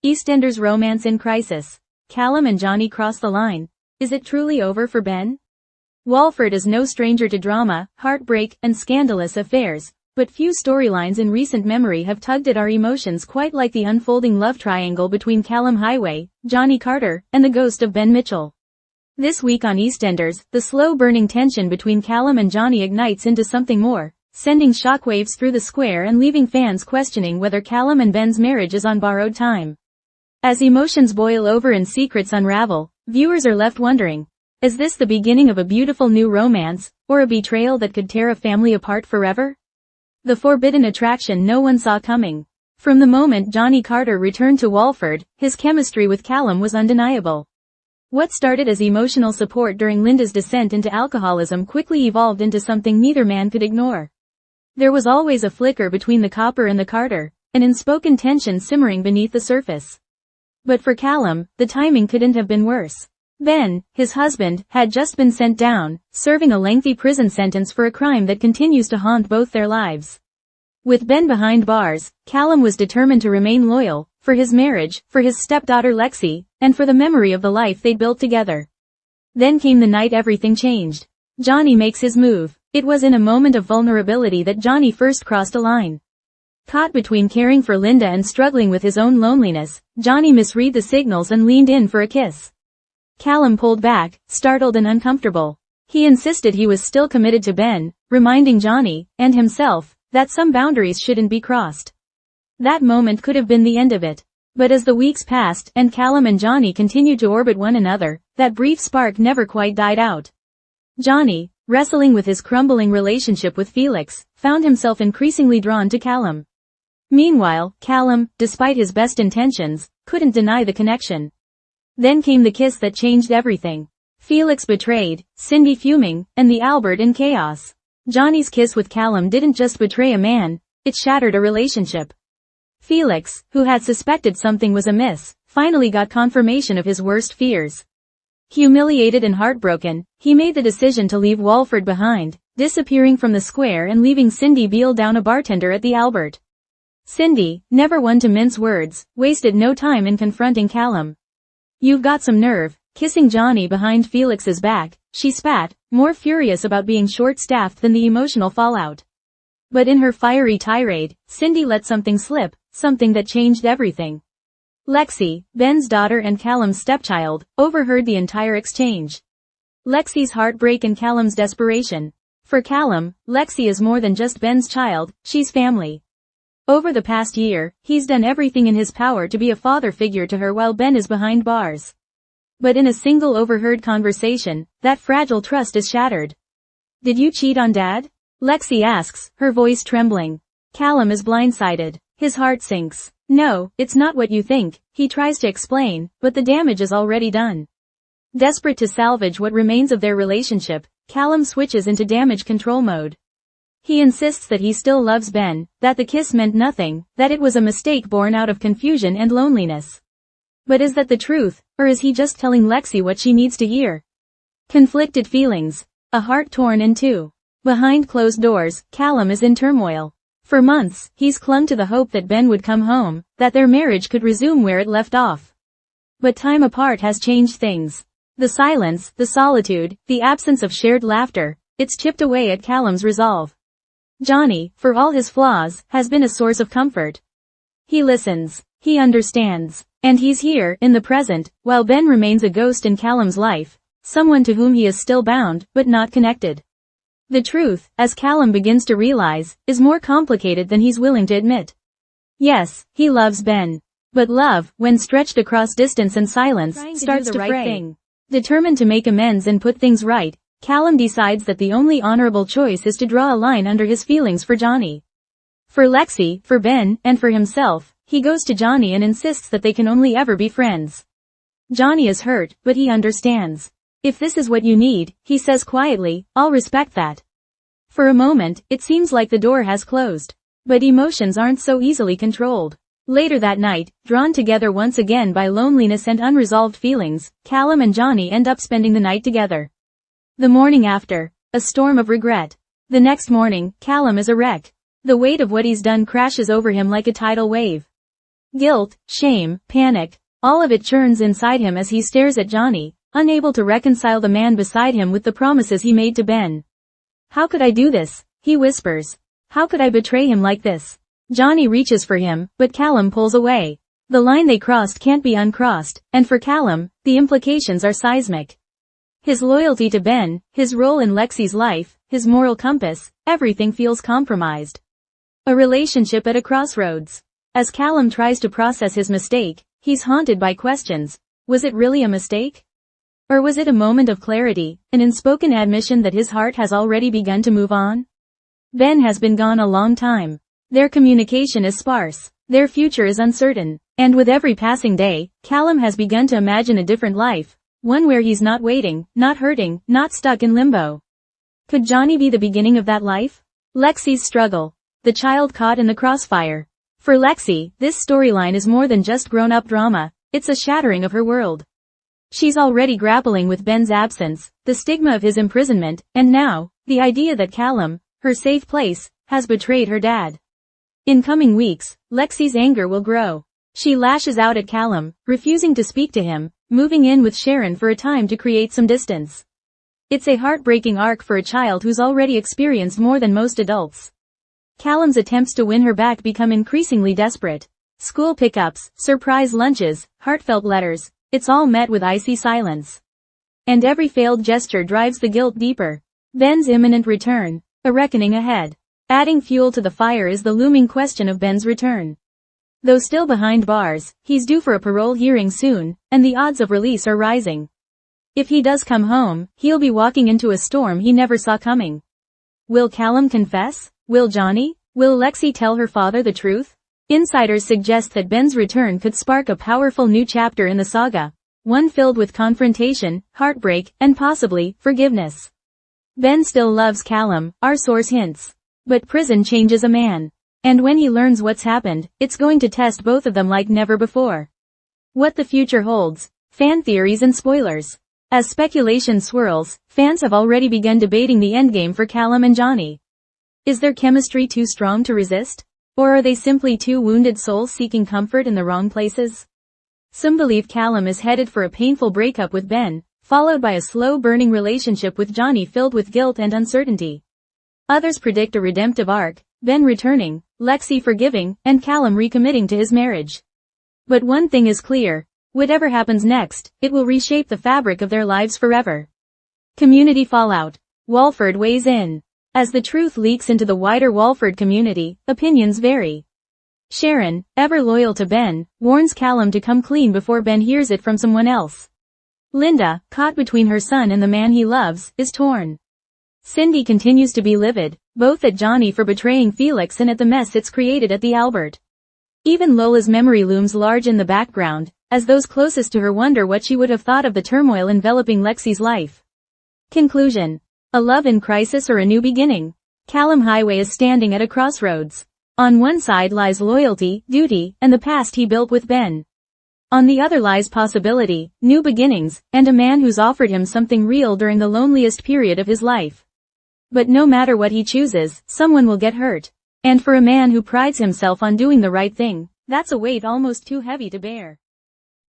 EastEnders romance in crisis. Callum and Johnny cross the line. Is it truly over for Ben? Walford is no stranger to drama, heartbreak, and scandalous affairs, but few storylines in recent memory have tugged at our emotions quite like the unfolding love triangle between Callum Highway, Johnny Carter, and the ghost of Ben Mitchell. This week on EastEnders, the slow-burning tension between Callum and Johnny ignites into something more, sending shockwaves through the square and leaving fans questioning whether Callum and Ben's marriage is on borrowed time. As emotions boil over and secrets unravel, viewers are left wondering, is this the beginning of a beautiful new romance, or a betrayal that could tear a family apart forever? The forbidden attraction no one saw coming. From the moment Johnny Carter returned to Walford, his chemistry with Callum was undeniable. What started as emotional support during Linda's descent into alcoholism quickly evolved into something neither man could ignore. There was always a flicker between the copper and the Carter, an unspoken tension simmering beneath the surface. But for Callum, the timing couldn't have been worse. Ben, his husband, had just been sent down, serving a lengthy prison sentence for a crime that continues to haunt both their lives. With Ben behind bars, Callum was determined to remain loyal, for his marriage, for his stepdaughter Lexi, and for the memory of the life they'd built together. Then came the night everything changed. Johnny makes his move. It was in a moment of vulnerability that Johnny first crossed a line. Caught between caring for Linda and struggling with his own loneliness, Johnny misread the signals and leaned in for a kiss. Callum pulled back, startled and uncomfortable. He insisted he was still committed to Ben, reminding Johnny, and himself, that some boundaries shouldn't be crossed. That moment could have been the end of it. But as the weeks passed and Callum and Johnny continued to orbit one another, that brief spark never quite died out. Johnny, wrestling with his crumbling relationship with Felix, found himself increasingly drawn to Callum. Meanwhile, Callum, despite his best intentions, couldn't deny the connection. Then came the kiss that changed everything. Felix betrayed, Cindy fuming, and the Albert in chaos. Johnny's kiss with Callum didn't just betray a man, it shattered a relationship. Felix, who had suspected something was amiss, finally got confirmation of his worst fears. Humiliated and heartbroken, he made the decision to leave Walford behind, disappearing from the square and leaving Cindy Beale down a bartender at the Albert. Cindy, never one to mince words, wasted no time in confronting Callum. "You've got some nerve," kissing Johnny behind Felix's back, she spat, more furious about being short-staffed than the emotional fallout. But in her fiery tirade, Cindy let something slip, something that changed everything. Lexi, Ben's daughter and Callum's stepchild, overheard the entire exchange. Lexi's heartbreak and Callum's desperation. For Callum, Lexi is more than just Ben's child, she's family. Over the past year, he's done everything in his power to be a father figure to her while Ben is behind bars. But in a single overheard conversation, that fragile trust is shattered. "Did you cheat on Dad?" Lexi asks, her voice trembling. Callum is blindsided. His heart sinks. "No, it's not what you think," he tries to explain, but the damage is already done. Desperate to salvage what remains of their relationship, Callum switches into damage control mode. He insists that he still loves Ben, that the kiss meant nothing, that it was a mistake born out of confusion and loneliness. But is that the truth, or is he just telling Lexi what she needs to hear? Conflicted feelings. A heart torn in two. Behind closed doors, Callum is in turmoil. For months, he's clung to the hope that Ben would come home, that their marriage could resume where it left off. But time apart has changed things. The silence, the solitude, the absence of shared laughter, it's chipped away at Callum's resolve. Johnny, for all his flaws, has been a source of comfort. He listens, he understands, and he's here, in the present, while Ben remains a ghost in Callum's life, someone to whom he is still bound, but not connected. The truth, as Callum begins to realize, is more complicated than he's willing to admit. Yes, he loves Ben. But love, when stretched across distance and silence, starts to fray. Determined to make amends and put things right, Callum decides that the only honorable choice is to draw a line under his feelings for Johnny. For Lexi, for Ben, and for himself, he goes to Johnny and insists that they can only ever be friends. Johnny is hurt, but he understands. "If this is what you need," he says quietly, "I'll respect that." For a moment, it seems like the door has closed. But emotions aren't so easily controlled. Later that night, drawn together once again by loneliness and unresolved feelings, Callum and Johnny end up spending the night together. The morning after, a storm of regret. The next morning, Callum is a wreck. The weight of what he's done crashes over him like a tidal wave. Guilt, shame, panic, all of it churns inside him as he stares at Johnny, unable to reconcile the man beside him with the promises he made to Ben. "How could I do this?" he whispers. "How could I betray him like this?" Johnny reaches for him, but Callum pulls away. The line they crossed can't be uncrossed, and for Callum, the implications are seismic. His loyalty to Ben, his role in Lexi's life, his moral compass, everything feels compromised. A relationship at a crossroads. As Callum tries to process his mistake, he's haunted by questions. Was it really a mistake? Or was it a moment of clarity, an unspoken admission that his heart has already begun to move on? Ben has been gone a long time. Their communication is sparse. Their future is uncertain. And with every passing day, Callum has begun to imagine a different life. One where he's not waiting, not hurting, not stuck in limbo. Could Johnny be the beginning of that life? Lexi's struggle. The child caught in the crossfire. For Lexi, this storyline is more than just grown-up drama, it's a shattering of her world. She's already grappling with Ben's absence, the stigma of his imprisonment, and now, the idea that Callum, her safe place, has betrayed her dad. In coming weeks, Lexi's anger will grow. She lashes out at Callum, refusing to speak to him, moving in with Sharon for a time to create some distance. It's a heartbreaking arc for a child who's already experienced more than most adults. Callum's attempts to win her back become increasingly desperate. School pickups, surprise lunches, heartfelt letters, it's all met with icy silence. And every failed gesture drives the guilt deeper. Ben's imminent return, a reckoning ahead. Adding fuel to the fire is the looming question of Ben's return. Though still behind bars, he's due for a parole hearing soon, and the odds of release are rising. If he does come home, he'll be walking into a storm he never saw coming. Will Callum confess? Will Johnny? Will Lexi tell her father the truth? Insiders suggest that Ben's return could spark a powerful new chapter in the saga, one filled with confrontation, heartbreak, and possibly, forgiveness. Ben still loves Callum, our source hints. But prison changes a man. And when he learns what's happened, it's going to test both of them like never before. What the future holds, fan theories and spoilers. As speculation swirls, fans have already begun debating the endgame for Callum and Johnny. Is their chemistry too strong to resist? Or are they simply two wounded souls seeking comfort in the wrong places? Some believe Callum is headed for a painful breakup with Ben, followed by a slow-burning relationship with Johnny filled with guilt and uncertainty. Others predict a redemptive arc, Ben returning, Lexi forgiving, and Callum recommitting to his marriage. But one thing is clear. Whatever happens next, it will reshape the fabric of their lives forever. Community fallout. Walford weighs in. As the truth leaks into the wider Walford community, opinions vary. Sharon, ever loyal to Ben, warns Callum to come clean before Ben hears it from someone else. Linda, caught between her son and the man he loves, is torn. Cindy continues to be livid, both at Johnny for betraying Felix and at the mess it's created at the Albert. Even Lola's memory looms large in the background, as those closest to her wonder what she would have thought of the turmoil enveloping Lexi's life. Conclusion. A love in crisis or a new beginning? Callum Highway is standing at a crossroads. On one side lies loyalty, duty, and the past he built with Ben. On the other lies possibility, new beginnings, and a man who's offered him something real during the loneliest period of his life. But no matter what he chooses, someone will get hurt. And for a man who prides himself on doing the right thing, that's a weight almost too heavy to bear.